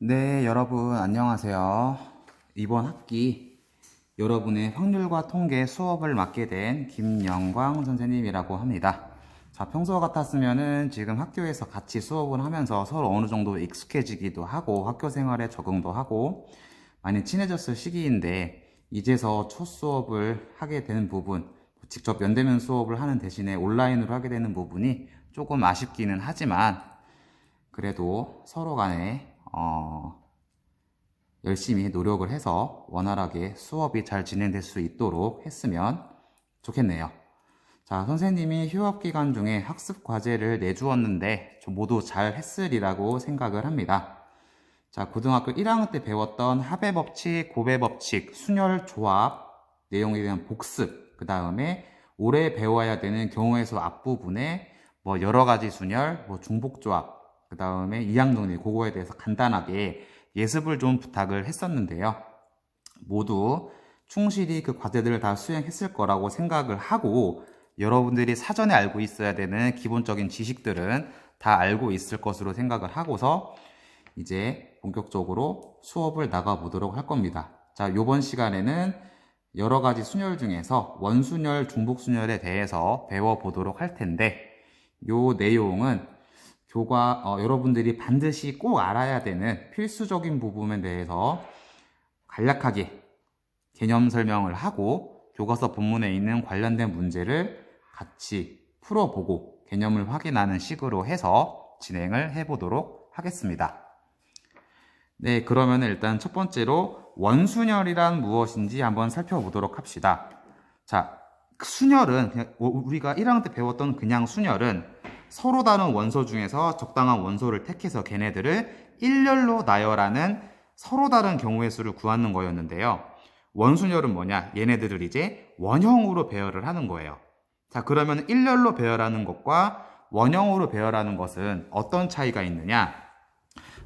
네, 여러분 안녕하세요. 이번 학기 여러분의 확률과 통계 수업을 맡게 된 김영광 선생님이라고 합니다. 자, 평소 같았으면은 지금 학교에서 같이 수업을 하면서 서로 어느 정도 익숙해지기도 하고 학교 생활에 적응도 하고 많이 친해졌을 시기인데, 이제서 첫 수업을 하게 되는 부분, 직접 면대면 수업을 하는 대신에 온라인으로 하게 되는 부분이 조금 아쉽기는 하지만, 그래도 서로 간에 열심히 노력을 해서 원활하게 수업이 잘 진행될 수 있도록 했으면 좋겠네요. 자, 선생님이 휴업 기간 중에 학습 과제를 내주었는데 모두 잘 했으리라고 생각을 합니다. 자, 고등학교 1학년 때 배웠던 합의 법칙, 곱의 법칙, 순열 조합 내용에 대한 복습, 그 다음에 올해 배워야 되는 경우의 수 앞부분에 여러 가지 순열, 중복 조합, 그 다음에 이항 정리, 그거에 대해서 간단하게 예습을 좀 부탁을 했었는데요. 모두 충실히 그 과제들을 다 수행했을 거라고 생각을 하고, 여러분들이 사전에 알고 있어야 되는 기본적인 지식들은 다 알고 있을 것으로 생각을 하고서 이제 본격적으로 수업을 나가보도록 할 겁니다. 자, 이번 시간에는 여러 가지 순열 중에서 원순열, 중복순열에 대해서 배워보도록 할 텐데, 요 내용은 여러분들이 반드시 꼭 알아야 되는 필수적인 부분에 대해서 간략하게 개념 설명을 하고, 교과서 본문에 있는 관련된 문제를 같이 풀어보고 개념을 확인하는 식으로 해서 진행을 해보도록 하겠습니다. 네, 그러면 일단 첫 번째로 원순열이란 무엇인지 한번 살펴보도록 합시다. 자, 순열은 우리가 1학년 때 배웠던 그냥 순열은 서로 다른 원소 중에서 적당한 원소를 택해서 걔네들을 일렬로 나열하는 서로 다른 경우의 수를 구하는 거였는데요. 원순열은 뭐냐? 얘네들을 이제 원형으로 배열을 하는 거예요. 자, 그러면 일렬로 배열하는 것과 원형으로 배열하는 것은 어떤 차이가 있느냐?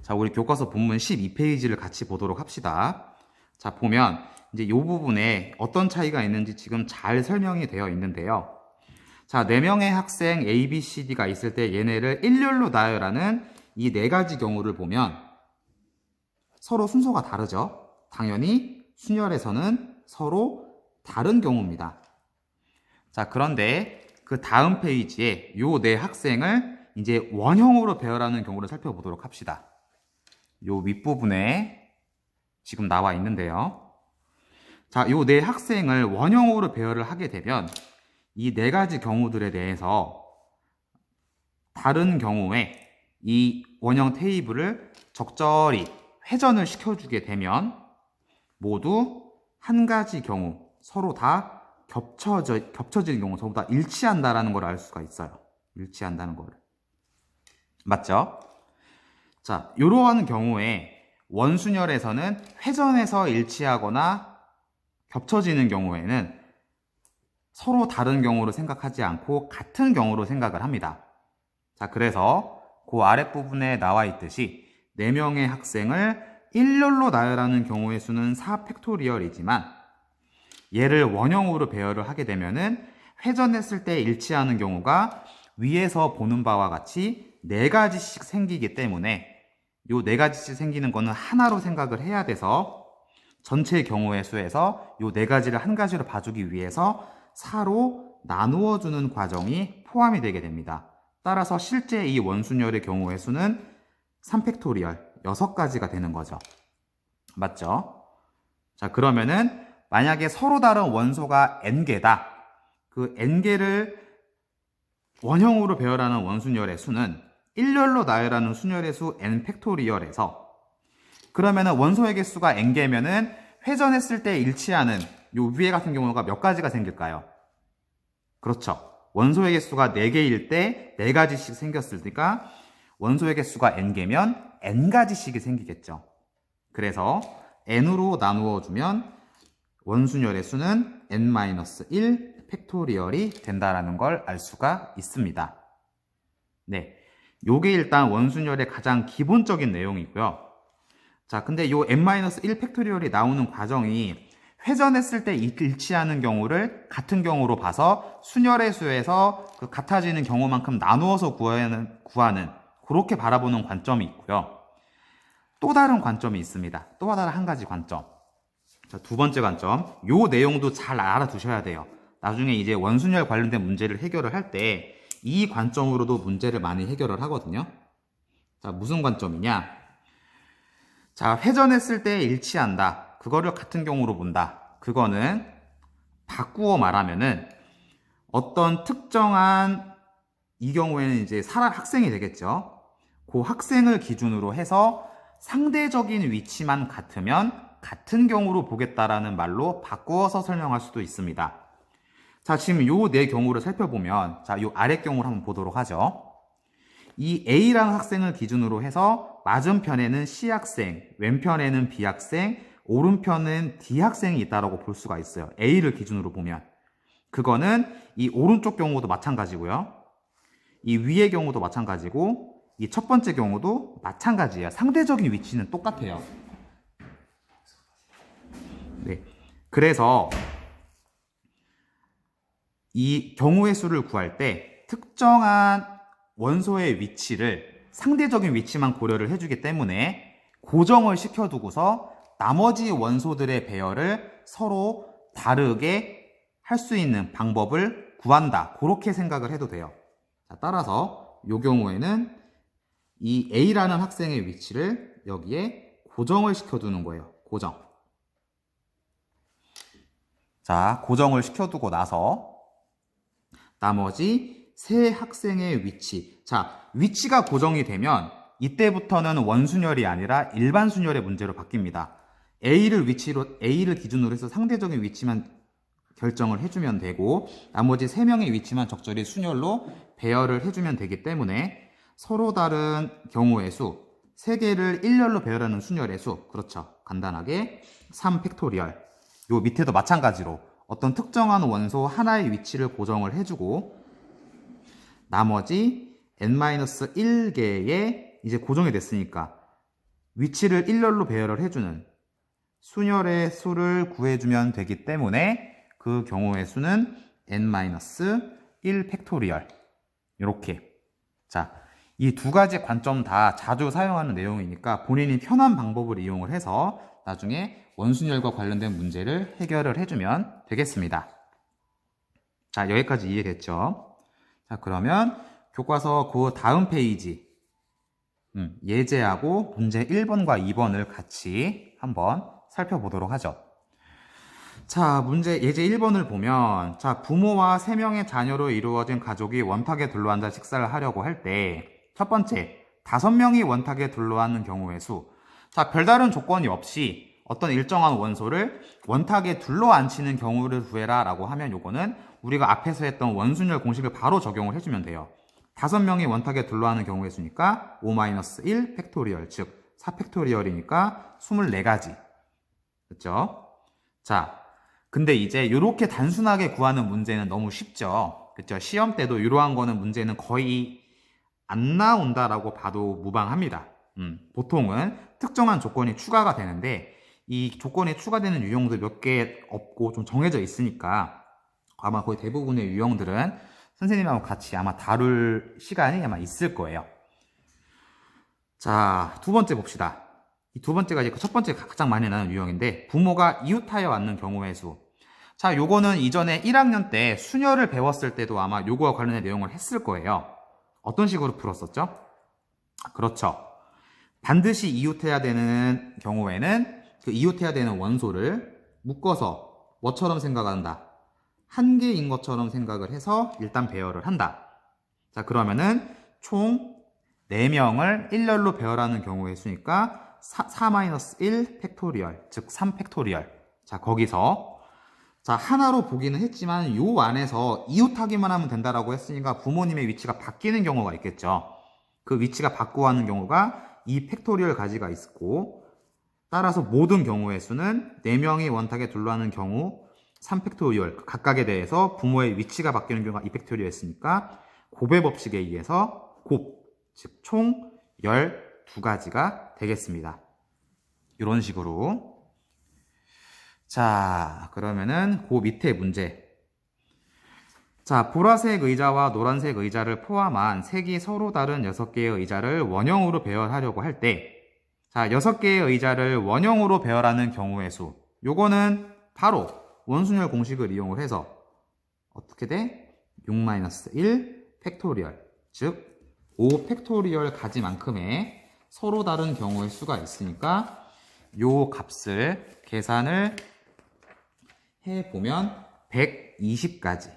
자, 우리 교과서 본문 12페이지를 같이 보도록 합시다. 자, 보면 이제 이 부분에 어떤 차이가 있는지 지금 잘 설명이 되어 있는데요. 자, 4명의 학생 A, B, C, D가 있을 때 얘네를 일렬로 나열하는 이 4가지 경우를 보면 서로 순서가 다르죠. 당연히 순열에서는 서로 다른 경우입니다. 자, 그런데 그 다음 페이지에 요 4학생을 이제 원형으로 배열하는 경우를 살펴보도록 합시다. 요 윗부분에 지금 나와 있는데요. 자, 요 4학생을 원형으로 배열을 하게 되면 이 4가지 경우들에 대해서 다른 경우에 이 원형 테이블을 적절히 회전을 시켜주게 되면 모두 한 가지 경우, 서로 다 겹쳐질 경우, 서로 다 일치한다라는 걸 알 수가 있어요. 일치한다는 거를. 맞죠? 자, 이러한 경우에 원순열에서는 회전해서 일치하거나 겹쳐지는 경우에는 서로 다른 경우로 생각하지 않고 같은 경우로 생각을 합니다. 자, 그래서 그 아랫부분에 나와 있듯이 4명의 학생을 일렬로 나열하는 경우의 수는 4팩토리얼이지만 얘를 원형으로 배열을 하게 되면은 회전했을 때 일치하는 경우가 위에서 보는 바와 같이 4가지씩 생기기 때문에 요 4가지씩 생기는 거는 하나로 생각을 해야 돼서 전체 경우의 수에서 요 4가지를 한 가지로 봐주기 위해서 4로 나누어 주는 과정이 포함이 되게 됩니다. 따라서 실제 이 원순열의 경우의 수는 3팩토리얼 6가지가 되는 거죠. 맞죠? 자, 그러면은 만약에 서로 다른 원소가 n개다. 그 n개를 원형으로 배열하는 원순열의 수는 일렬로 나열하는 순열의 수 n팩토리얼에서, 그러면은 원소의 개수가 n개면은 회전했을 때 일치하는 요 위에 같은 경우가 몇 가지가 생길까요? 그렇죠. 원소의 개수가 4개일 때 4가지씩 생겼으니까 원소의 개수가 n개면 n가지씩이 생기겠죠. 그래서 n으로 나누어 주면 원순열의 수는 n-1 팩토리얼이 된다라는 걸 알 수가 있습니다. 네, 요게 일단 원순열의 가장 기본적인 내용이고요. 자, 근데 요 n-1 팩토리얼이 나오는 과정이 회전했을 때 일치하는 경우를 같은 경우로 봐서 순열의 수에서 그 같아지는 경우만큼 나누어서 구하는 그렇게 바라보는 관점이 있고요. 또 다른 관점이 있습니다. 또 다른 한 가지 관점. 자, 두 번째 관점. 요 내용도 잘 알아두셔야 돼요. 나중에 이제 원순열 관련된 문제를 해결을 할 때 이 관점으로도 문제를 많이 해결을 하거든요. 자, 무슨 관점이냐? 자, 회전했을 때 일치한다. 그거를 같은 경우로 본다. 그거는 바꾸어 말하면은 어떤 특정한, 이 경우에는 이제 학생이 되겠죠. 그 학생을 기준으로 해서 상대적인 위치만 같으면 같은 경우로 보겠다라는 말로 바꾸어서 설명할 수도 있습니다. 자, 지금 요 네 경우를 살펴보면, 자, 요 아래 경우를 한번 보도록 하죠. 이 A라는 학생을 기준으로 해서 맞은편에는 C학생, 왼편에는 B학생, 오른편은 D학생이 있다고 볼 수가 있어요. A를 기준으로 보면. 그거는 이 오른쪽 경우도 마찬가지고요. 이 위의 경우도 마찬가지고, 이 첫 번째 경우도 마찬가지예요. 상대적인 위치는 똑같아요. 네. 그래서 이 경우의 수를 구할 때 특정한 원소의 위치를 상대적인 위치만 고려를 해주기 때문에 고정을 시켜두고서 나머지 원소들의 배열을 서로 다르게 할 수 있는 방법을 구한다. 그렇게 생각을 해도 돼요. 자, 따라서 이 경우에는 이 A라는 학생의 위치를 여기에 고정을 시켜두는 거예요. 고정. 자, 고정을 시켜두고 나서 나머지 세 학생의 위치. 자, 위치가 고정이 되면 이때부터는 원순열이 아니라 일반 순열의 문제로 바뀝니다. A를 기준으로 해서 상대적인 위치만 결정을 해주면 되고 나머지 3명의 위치만 적절히 순열로 배열을 해주면 되기 때문에 서로 다른 경우의 수 3개를 일렬로 배열하는 순열의 수, 그렇죠. 간단하게 3팩토리얼. 요 밑에도 마찬가지로 어떤 특정한 원소 하나의 위치를 고정을 해주고 나머지 n-1개의 이제 고정이 됐으니까 위치를 일렬로 배열을 해주는 순열의 수를 구해주면 되기 때문에 그 경우의 수는 n-1 팩토리얼. 이렇게. 자, 이 두 가지 관점 다 자주 사용하는 내용이니까 본인이 편한 방법을 이용을 해서 나중에 원순열과 관련된 문제를 해결을 해주면 되겠습니다. 자, 여기까지 이해됐죠? 자, 그러면 교과서 그 다음 페이지 예제하고 문제 1번과 2번을 같이 한번 살펴보도록 하죠. 자, 예제 1번을 보면, 자, 부모와 3명의 자녀로 이루어진 가족이 원탁에 둘러앉아 식사를 하려고 할 때, 첫 번째, 5명이 원탁에 둘러앉는 경우의 수. 자, 별다른 조건이 없이 어떤 일정한 원소를 원탁에 둘러앉히는 경우를 구해라 라고 하면 요거는 우리가 앞에서 했던 원순열 공식을 바로 적용을 해주면 돼요. 5명이 원탁에 둘러앉는 경우의 수니까 5-1 팩토리얼, 즉 4팩토리얼이니까 24가지. 그렇죠? 자, 근데 이제 이렇게 단순하게 구하는 문제는 너무 쉽죠. 그렇죠? 시험 때도 이러한 거는 문제는 거의 안 나온다라고 봐도 무방합니다. 보통은 특정한 조건이 추가가 되는데 이 조건이 추가되는 유형도 몇 개 없고 좀 정해져 있으니까 아마 거의 대부분의 유형들은 선생님하고 같이 아마 다룰 시간이 아마 있을 거예요. 자, 두 번째 봅시다. 이 두 번째가 이제 첫 번째 가장 많이 나는 유형인데 부모가 이웃하여 왔는 경우의 수. 자, 요거는 이전에 1학년 때 순열을 배웠을 때도 아마 요거와 관련된 내용을 했을 거예요. 어떤 식으로 풀었었죠? 그렇죠. 반드시 이웃해야 되는 경우에는 그 이웃해야 되는 원소를 묶어서 뭐처럼 생각한다? 한 개인 것처럼 생각을 해서 일단 배열을 한다. 자, 그러면은 총 4명을 일렬로 배열하는 경우의 수니까 4-1 팩토리얼, 즉 3팩토리얼. 자, 거기서 자, 하나로 보기는 했지만 요 안에서 이웃하기만 하면 된다라고 했으니까 부모님의 위치가 바뀌는 경우가 있겠죠. 그 위치가 바꾸어하는 경우가 2 팩토리얼 가지가 있고 따라서 모든 경우의 수는 4명이 원탁에 둘러앉는 경우 3팩토리얼 각각에 대해서 부모의 위치가 바뀌는 경우가 2팩토리얼이었으니까 곱의 법칙에 의해서 곱, 즉 총 12가지가 되겠습니다. 이런 식으로. 자, 그러면은 그 밑에 문제. 자, 보라색 의자와 노란색 의자를 포함한 색이 서로 다른 6개의 의자를 원형으로 배열하려고 할 때, 자, 6개의 의자를 원형으로 배열하는 경우의 수. 요거는 바로 원순열 공식을 이용을 해서 어떻게 돼? 6-1 팩토리얼, 즉 5 팩토리얼 가지만큼의 서로 다른 경우의 수가 있으니까 요 값을 계산을 해보면 120가지.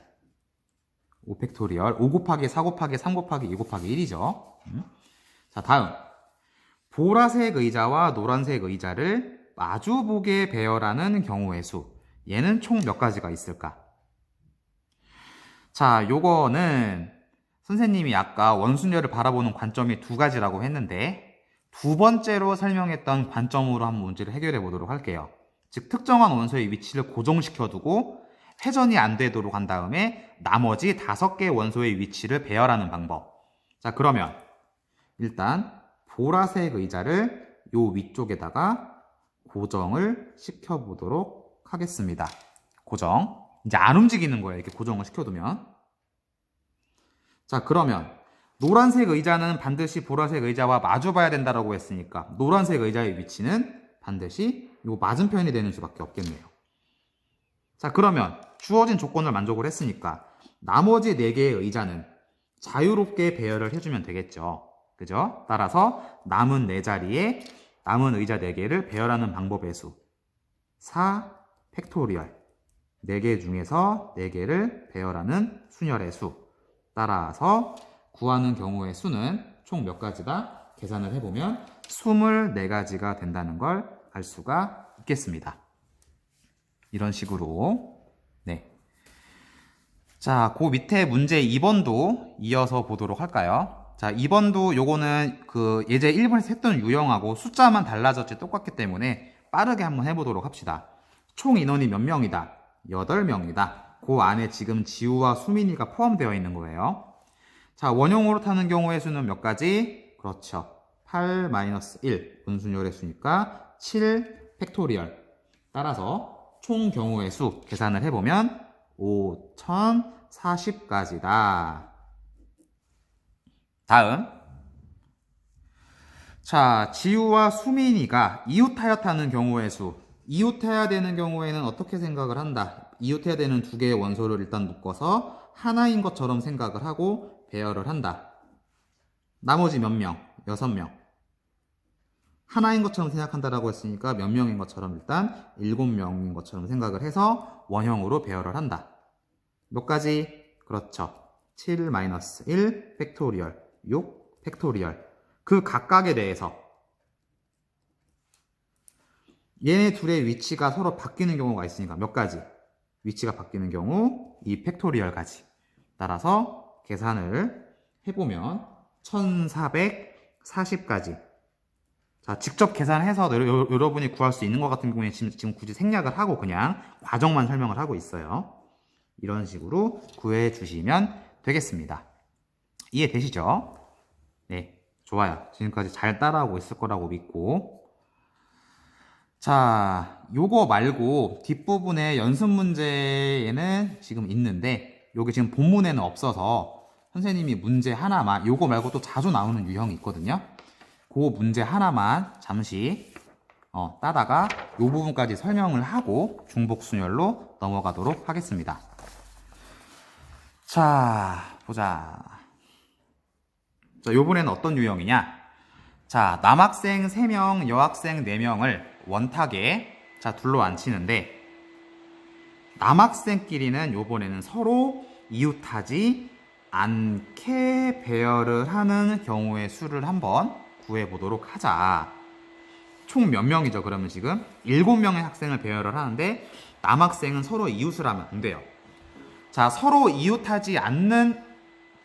5 팩토리얼, 5 곱하기 4 곱하기 3 곱하기 2 곱하기 1이죠. 자, 다음. 보라색 의자와 노란색 의자를 마주보게 배열하는 경우의 수. 얘는 총 몇 가지가 있을까? 자, 요거는 선생님이 아까 원순열을 바라보는 관점이 2가지라고 했는데 두 번째로 설명했던 관점으로 한번 문제를 해결해 보도록 할게요. 즉, 특정한 원소의 위치를 고정시켜두고 회전이 안 되도록 한 다음에 나머지 5개의 원소의 위치를 배열하는 방법. 자, 그러면 일단 보라색 의자를 요 위쪽에다가 고정을 시켜보도록 하겠습니다. 고정. 이제 안 움직이는 거예요. 이렇게 고정을 시켜두면. 자, 그러면 노란색 의자는 반드시 보라색 의자와 마주봐야 된다고 했으니까 노란색 의자의 위치는 반드시 요 맞은편이 되는 수밖에 없겠네요. 자, 그러면 주어진 조건을 만족을 했으니까 나머지 4개의 의자는 자유롭게 배열을 해주면 되겠죠. 그죠? 따라서 남은 4자리에 남은 의자 4개를 배열하는 방법의 수 4 팩토리얼 4개 중에서 4개를 배열하는 순열의 수. 따라서 구하는 경우의 수는 총 몇 가지다? 계산을 해보면 24가지가 된다는 걸 알 수가 있겠습니다. 이런 식으로. 네. 자, 그 밑에 문제 2번도 이어서 보도록 할까요? 자, 2번도 요거는 그 예제 1번에서 했던 유형하고 숫자만 달라졌지 똑같기 때문에 빠르게 한번 해보도록 합시다. 총 인원이 몇 명이다? 8명이다. 그 안에 지금 지우와 수민이가 포함되어 있는 거예요. 자, 원형으로 타는 경우의 수는 몇 가지? 그렇죠. 8-1 분순열의 수니까 7 팩토리얼. 따라서 총 경우의 수 계산을 해보면 5040가지다. 다음. 자, 지우와 수민이가 이웃하여 타는 경우의 수. 이웃해야 되는 경우에는 어떻게 생각을 한다? 이웃해야 되는 2개의 원소를 일단 묶어서 하나인 것처럼 생각을 하고 배열을 한다. 나머지 몇 명? 6명. 하나인 것처럼 생각한다라고 했으니까 몇 명인 것처럼 일단 7명인 것처럼 생각을 해서 원형으로 배열을 한다. 몇 가지? 그렇죠. 7-1 팩토리얼, 6 팩토리얼. 그 각각에 대해서 얘네 둘의 위치가 서로 바뀌는 경우가 있으니까 몇 가지? 위치가 바뀌는 경우 2 팩토리얼 가지. 따라서 계산을 해보면 1440가지. 자, 직접 계산해서 여러분이 구할 수 있는 것 같은 경우에 지금 굳이 생략을 하고 그냥 과정만 설명을 하고 있어요. 이런 식으로 구해 주시면 되겠습니다. 이해되시죠? 네, 좋아요. 지금까지 잘 따라오고 있을 거라고 믿고. 자, 요거 말고 뒷부분에 연습 문제에는 지금 있는데 여기 지금 본문에는 없어서 선생님이 문제 하나만, 요거 말고 또 자주 나오는 유형이 있거든요. 그 문제 하나만 잠시 따다가 요 부분까지 설명을 하고 중복순열로 넘어가도록 하겠습니다. 자, 보자. 자, 요번에는 어떤 유형이냐? 자, 남학생 3명, 여학생 4명을 원탁에 둘러앉히는데 남학생끼리는 요번에는 서로 이웃하지 않게 배열을 하는 경우의 수를 한번 구해보도록 하자. 총 몇 명이죠? 그러면 지금 7명의 학생을 배열을 하는데 남학생은 서로 이웃을 하면 안 돼요. 자, 서로 이웃하지 않는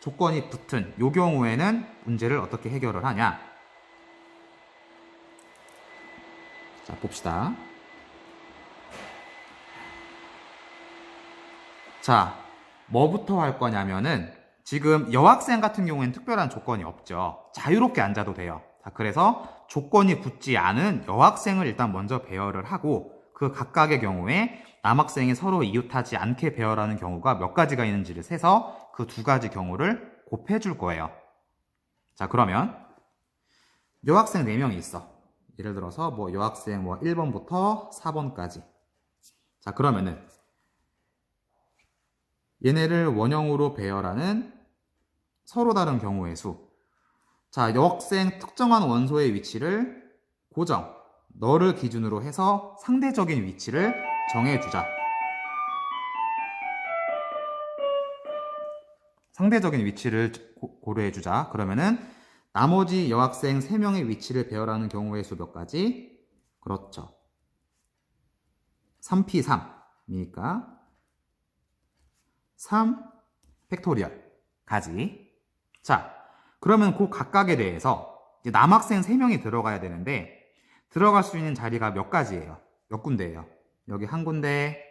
조건이 붙은 요 경우에는 문제를 어떻게 해결을 하냐? 자, 봅시다. 자, 뭐부터 할 거냐면은 지금 여학생 같은 경우에는 특별한 조건이 없죠. 자유롭게 앉아도 돼요. 자, 그래서 조건이 붙지 않은 여학생을 일단 먼저 배열을 하고 그 각각의 경우에 남학생이 서로 이웃하지 않게 배열하는 경우가 몇 가지가 있는지를 세서 그 2가지 경우를 곱해 줄 거예요. 자, 그러면 여학생 4명이 있어. 예를 들어서 뭐 여학생 뭐 1번부터 4번까지. 자, 그러면은 얘네를 원형으로 배열하는 서로 다른 경우의 수. 자, 여학생 특정한 원소의 위치를 고정, 너를 기준으로 해서 상대적인 위치를 정해주자. 상대적인 위치를 고려해주자. 그러면은 나머지 여학생 3명의 위치를 배열하는 경우의 수 몇 가지? 그렇죠. 3p3이니까 3 팩토리얼 가지. 자, 그러면 그 각각에 대해서 이제 남학생 3명이 들어가야 되는데 들어갈 수 있는 자리가 몇 가지예요? 몇 군데예요? 여기 한 군데,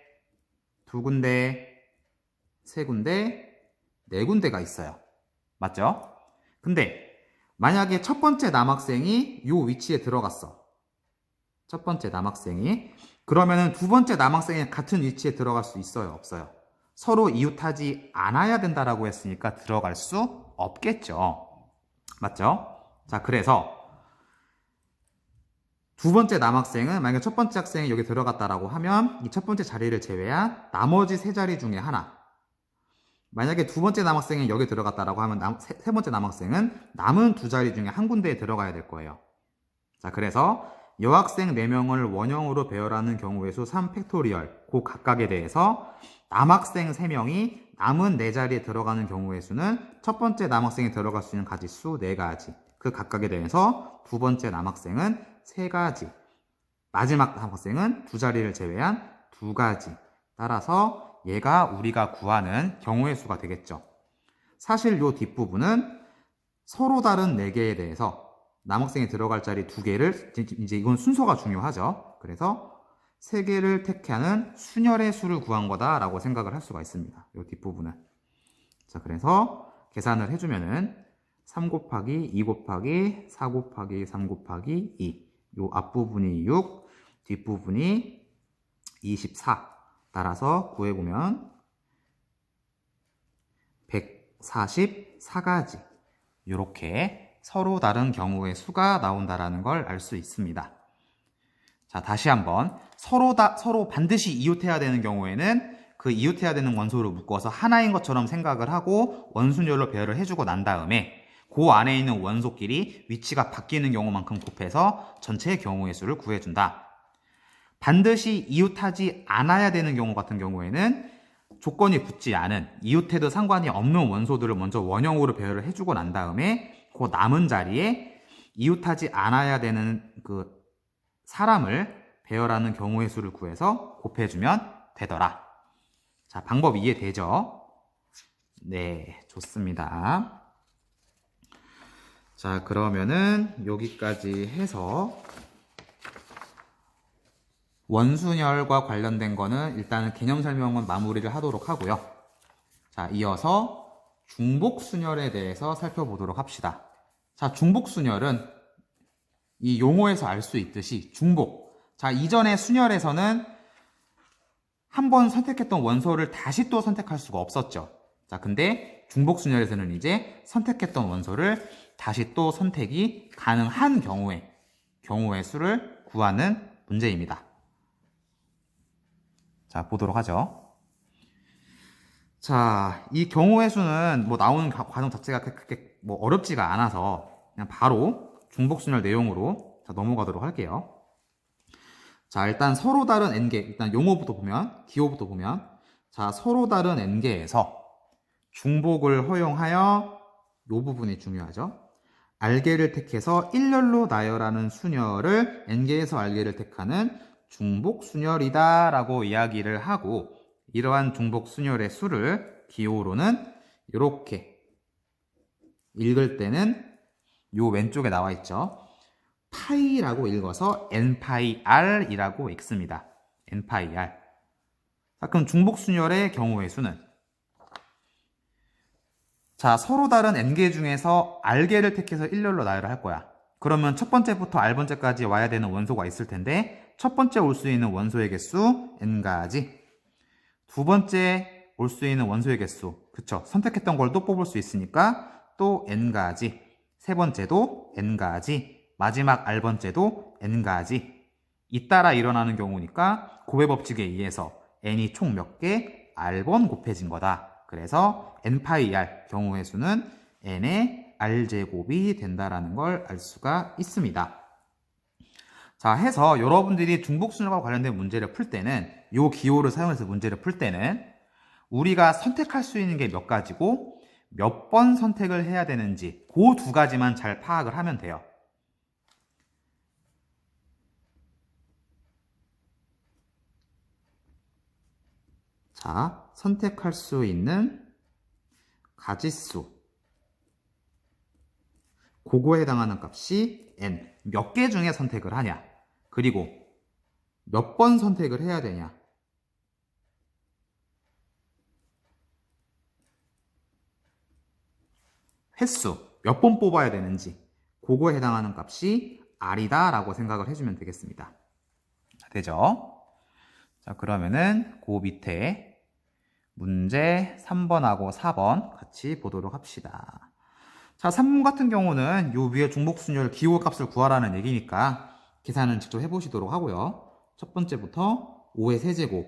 두 군데, 세 군데, 네 군데가 있어요. 맞죠? 근데 만약에 첫 번째 남학생이 이 위치에 들어갔어. 첫 번째 남학생이. 그러면은 두 번째 남학생이 같은 위치에 들어갈 수 있어요? 없어요? 서로 이웃하지 않아야 된다라고 했으니까 들어갈 수 없겠죠. 맞죠? 자, 그래서 두 번째 남학생은 만약에 첫 번째 학생이 여기 들어갔다라고 하면 이 첫 번째 자리를 제외한 나머지 세 자리 중에 하나. 만약에 두 번째 남학생이 여기 들어갔다라고 하면 세 번째 남학생은 남은 두 자리 중에 한 군데에 들어가야 될 거예요. 자, 그래서 여학생 4명을 원형으로 배열하는 경우의 수 3팩토리얼 그 각각에 대해서 남학생 3명이 남은 4자리에 들어가는 경우의 수는 첫 번째 남학생이 들어갈 수 있는 가지수 4가지. 그 각각에 대해서 두 번째 남학생은 3가지. 마지막 남학생은 두 자리를 제외한 2가지. 따라서 얘가 우리가 구하는 경우의 수가 되겠죠. 사실 이 뒷부분은 서로 다른 4개에 대해서 남학생이 들어갈 자리 2개를, 이제 이건 순서가 중요하죠. 그래서 3개를 택하는 순열의 수를 구한 거다라고 생각을 할 수가 있습니다. 이 뒷부분은. 자, 그래서 계산을 해주면은 3 곱하기 2 곱하기 4 곱하기 3 곱하기 2. 이 앞부분이 6, 뒷부분이 24. 따라서 구해보면 144가지. 이렇게 서로 다른 경우의 수가 나온다라는 걸 알 수 있습니다. 자, 다시 한번 서로 반드시 이웃해야 되는 경우에는 그 이웃해야 되는 원소를 묶어서 하나인 것처럼 생각을 하고 원순열로 배열을 해주고 난 다음에 그 안에 있는 원소끼리 위치가 바뀌는 경우만큼 곱해서 전체의 경우의 수를 구해준다. 반드시 이웃하지 않아야 되는 경우 같은 경우에는 조건이 붙지 않은 이웃해도 상관이 없는 원소들을 먼저 원형으로 배열을 해주고 난 다음에 그 남은 자리에 이웃하지 않아야 되는 그 사람을 배열하는 경우의 수를 구해서 곱해주면 되더라. 자, 방법 이해되죠? 네, 좋습니다. 자, 그러면은 여기까지 해서 원순열과 관련된 거는 일단은 개념 설명은 마무리를 하도록 하고요. 자, 이어서 중복순열에 대해서 살펴보도록 합시다. 자, 중복순열은 이 용어에서 알 수 있듯이 중복. 자, 이전의 순열에서는 한 번 선택했던 원소를 다시 또 선택할 수가 없었죠. 자, 근데 중복순열에서는 이제 선택했던 원소를 다시 또 선택이 가능한 경우의 수를 구하는 문제입니다. 자, 보도록 하죠. 자, 이 경우의 수는 뭐 나오는 과정 자체가 그렇게 뭐 어렵지가 않아서 그냥 바로 중복순열 내용으로 넘어가도록 할게요. 자, 일단 서로 다른 n개, 일단 용어부터 보면, 기호부터 보면, 자, 서로 다른 n개에서 중복을 허용하여 이 부분이 중요하죠. 알개를 택해서 일렬로 나열하는 순열을 n개에서 알개를 택하는 중복순열이다 라고 이야기를 하고, 이러한 중복순열의 수를 기호로는 이렇게 읽을 때는 요 왼쪽에 나와 있죠. 파이라고 읽어서 n파이r이라고 읽습니다. n파이r. 자, 그럼 중복순열의 경우의 수는, 자, 서로 다른 n개 중에서 r개를 택해서 일렬로 나열을 할 거야. 그러면 첫 번째부터 r번째까지 와야 되는 원소가 있을 텐데 첫 번째 올 수 있는 원소의 개수 n가지, 두 번째 올 수 있는 원소의 개수, 그쵸? 선택했던 걸 또 뽑을 수 있으니까 또 n가지, 세 번째도 n가지, 마지막 r번째도 n가지 잇따라 일어나는 경우니까 곱의 법칙에 의해서 n이 총 몇 개? r번 곱해진 거다. 그래서 n파이 경우의 수는 n의 r제곱이 된다라는 걸 알 수가 있습니다. 자, 해서 여러분들이 중복순열과 관련된 문제를 풀 때는 이 기호를 사용해서 문제를 풀 때는 우리가 선택할 수 있는 게 몇 가지고 몇 번 선택을 해야 되는지 그 두 가지만 잘 파악을 하면 돼요. 자, 선택할 수 있는 가지수 그거에 해당하는 값이 n 몇 개 중에 선택을 하냐 그리고 몇 번 선택을 해야 되냐 횟수 몇 번 뽑아야 되는지 그거에 해당하는 값이 r이다 라고 생각을 해주면 되겠습니다. 자, 되죠? 자, 그러면은 그 밑에 문제 3번하고 4번 같이 보도록 합시다. 자, 3번 같은 경우는 요 위에 중복순열 기호값을 구하라는 얘기니까 계산은 직접 해보시도록 하고요. 첫 번째부터 5의 세제곱,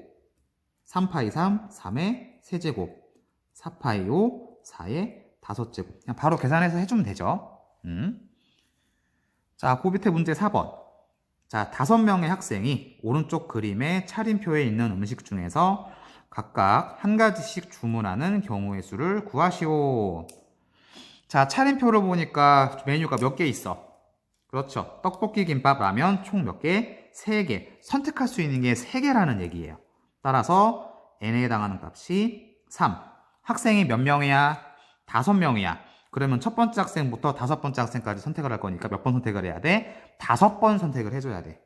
3파이 3, 3의 세제곱, 4파이 5, 4의 5제곱. 그냥 바로 계산해서 해주면 되죠. 자, 그 밑에 문제 4번. 자, 5명의 학생이 오른쪽 그림의 차림표에 있는 음식 중에서 각각 한 가지씩 주문하는 경우의 수를 구하시오. 자, 차림표를 보니까 메뉴가 몇 개 있어? 그렇죠. 떡볶이, 김밥, 라면 총 몇 개? 3개. 선택할 수 있는 게 3개라는 얘기예요. 따라서 n에 해당하는 값이 3. 학생이 몇 명이야? 5명이야. 그러면 첫 번째 학생부터 5번째 학생까지 선택을 할 거니까 몇 번 선택을 해야 돼? 5번 선택을 해줘야 돼.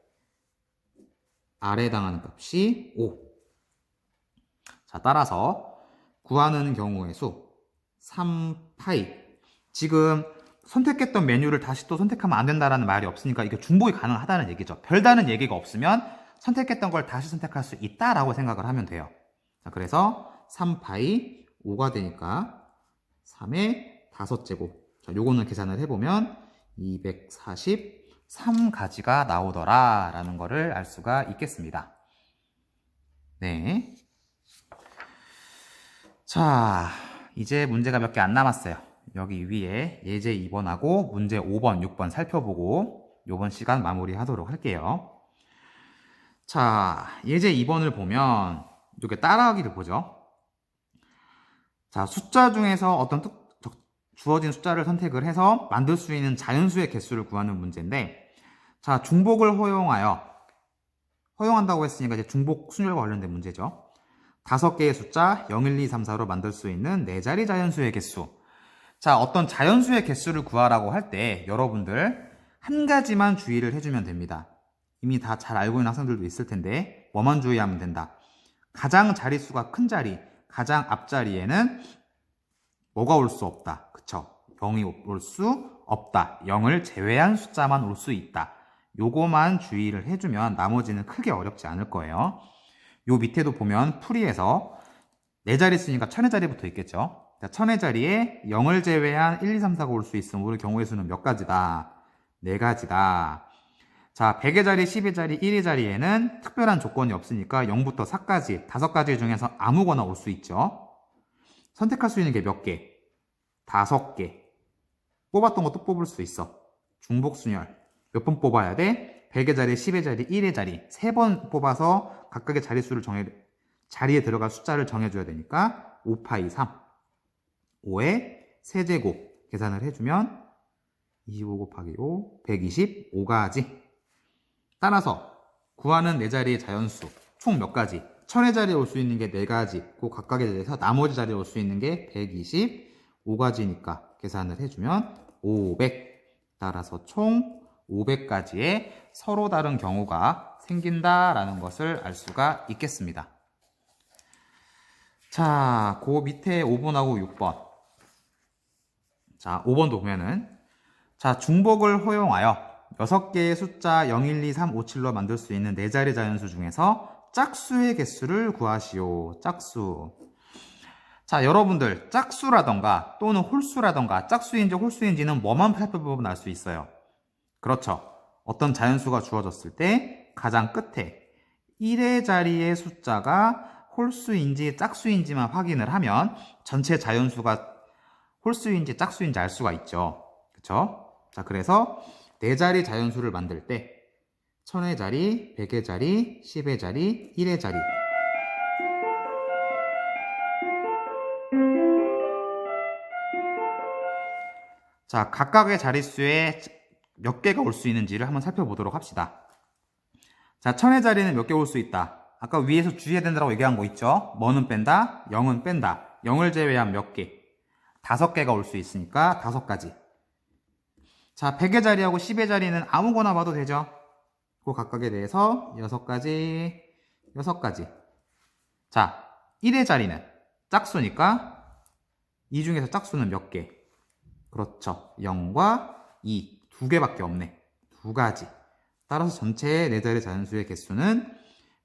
r에 해당하는 값이 5. 자, 따라서 구하는 경우의 수 3파이. 지금 선택했던 메뉴를 다시 또 선택하면 안 된다라는 말이 없으니까 이게 중복이 가능하다는 얘기죠. 별다른 얘기가 없으면 선택했던 걸 다시 선택할 수 있다라고 생각을 하면 돼요. 자, 그래서 3파이 5가 되니까 3의 5제곱. 자, 요거는 계산을 해보면 243가지가 나오더라 라는 거를 알 수가 있겠습니다. 네. 자, 이제 문제가 몇 개 안 남았어요. 여기 위에 예제 2번하고 문제 5번, 6번 살펴보고 요번 시간 마무리하도록 할게요. 자, 예제 2번을 보면 이렇게 따라하기를 보죠. 자, 숫자 중에서 어떤 주어진 숫자를 선택을 해서 만들 수 있는 자연수의 개수를 구하는 문제인데, 자, 중복을 허용한다고 했으니까 이제 중복 순열과 관련된 문제죠. 5개의 숫자 0, 1, 2, 3, 4로 만들 수 있는 4자리 자연수의 개수. 자, 어떤 자연수의 개수를 구하라고 할 때 여러분들 한 가지만 주의를 해주면 됩니다. 이미 다 잘 알고 있는 학생들도 있을 텐데 뭐만 주의하면 된다. 가장 자릿수가 큰 자리, 가장 앞자리에는 뭐가 올 수 없다. 그쵸? 0이 올 수 없다. 0을 제외한 숫자만 올 수 있다. 요거만 주의를 해주면 나머지는 크게 어렵지 않을 거예요. 요 밑에도 보면 풀이에서 4자리 쓰니까 1000의 자리부터 있겠죠. 1000의 자리에 0을 제외한 1, 2, 3, 4가 올 수 있으면 우리 경우의 수는 몇 가지다? 4가지다. 자, 100의 자리, 10의 자리, 1의 자리에는 특별한 조건이 없으니까 0부터 4까지, 5가지 중에서 아무거나 올 수 있죠. 선택할 수 있는 게 몇 개? 5개. 뽑았던 것도 뽑을 수 있어. 중복순열. 몇 번 뽑아야 돼? 100의 자리, 10의 자리, 1의 자리. 3번 뽑아서 각각의 자릿수를 자리에 들어갈 숫자를 정해줘야 되니까 5파이 3. 5의 세제곱 계산을 해주면 25 곱하기 5, 125가지. 따라서 구하는 4자리의 자연수 총 몇 가지? 1000의 자리에 올 수 있는 게 4가지, 그 각각에 대해서 나머지 자리에 올 수 있는 게 125가지니까 계산을 해주면 500. 따라서 총 500가지의 서로 다른 경우가 생긴다라는 것을 알 수가 있겠습니다. 자, 그 밑에 5번하고 6번. 자, 5번도 보면은, 자, 중복을 허용하여 6개의 숫자 0, 1, 2, 3, 5, 7로 만들 수 있는 4자리 자연수 중에서 짝수의 개수를 구하시오. 짝수. 자, 여러분들 짝수라던가 또는 홀수라던가 짝수인지 홀수인지는 뭐만 살펴보면 알 수 있어요. 그렇죠. 어떤 자연수가 주어졌을 때 가장 끝에 1의 자리의 숫자가 홀수인지 짝수인지만 확인을 하면 전체 자연수가 홀수인지 짝수인지 알 수가 있죠. 그쵸? 자, 그래서 4자리 자연수를 만들 때 1000의 자리, 100의 자리, 10의 자리, 1의 자리. 자, 각각의 자릿수에 몇 개가 올 수 있는지를 한번 살펴보도록 합시다. 자, 1000의 자리는 몇 개 올 수 있다. 아까 위에서 주의해야 된다고 얘기한 거 있죠? 뭐는 뺀다, 0은 뺀다. 0을 제외한 몇 개? 5개가 올 수 있으니까 5가지. 자, 100의 자리하고 10의 자리는 아무거나 봐도 되죠? 그 각각에 대해서 6가지, 6가지. 자, 1의 자리는 짝수니까 이 중에서 짝수는 몇 개? 그렇죠. 0과 2, 2개밖에 없네. 2가지. 따라서 전체 4자리 자연수의 개수는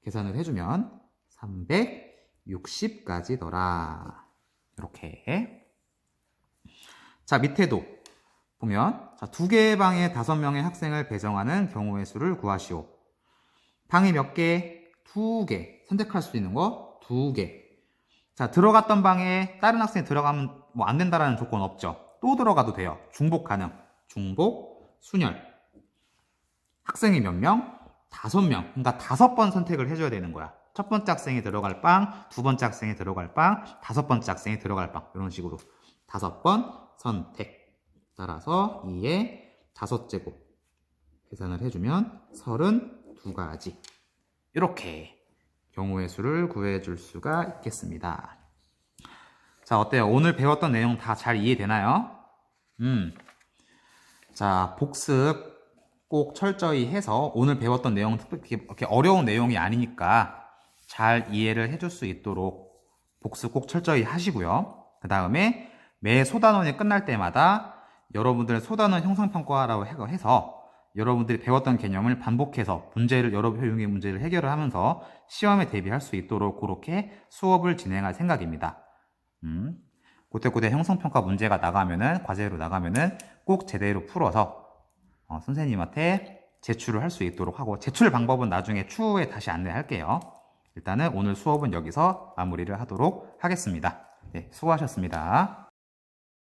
계산을 해주면 360가지더라. 이렇게. 자, 밑에도 보면, 자, 2개의 방에 5명의 학생을 배정하는 경우의 수를 구하시오. 방이 몇 개? 2개. 선택할 수 있는 거 2개. 자, 들어갔던 방에 다른 학생이 들어가면 뭐 안 된다라는 조건 없죠. 또 들어가도 돼요. 중복 가능. 중복, 순열. 학생이 몇 명? 5명. 그러니까 5번 선택을 해줘야 되는 거야. 첫 번째 학생이 들어갈 방, 두 번째 학생이 들어갈 방, 5번째 학생이 들어갈 방. 이런 식으로 5번 선택. 따라서 2의 5제곱 계산을 해주면 32가지. 이렇게 경우의 수를 구해줄 수가 있겠습니다. 자, 어때요? 오늘 배웠던 내용 다 잘 이해되나요? 자, 복습 꼭 철저히 해서 오늘 배웠던 내용은 특별히 그렇게 어려운 내용이 아니니까 잘 이해를 해줄 수 있도록 복습 꼭 철저히 하시고요. 그 다음에 매 소단원이 끝날 때마다 여러분들의 소단원 형성평가라고 해서 여러분들이 배웠던 개념을 반복해서 여러 효용의 문제를 해결을 하면서 시험에 대비할 수 있도록 그렇게 수업을 진행할 생각입니다. 그때그때 형성평가 문제가 나가면은, 과제로 나가면은 꼭 제대로 풀어서 선생님한테 제출을 할 수 있도록 하고, 제출 방법은 나중에 추후에 다시 안내할게요. 일단은 오늘 수업은 여기서 마무리를 하도록 하겠습니다. 네, 수고하셨습니다.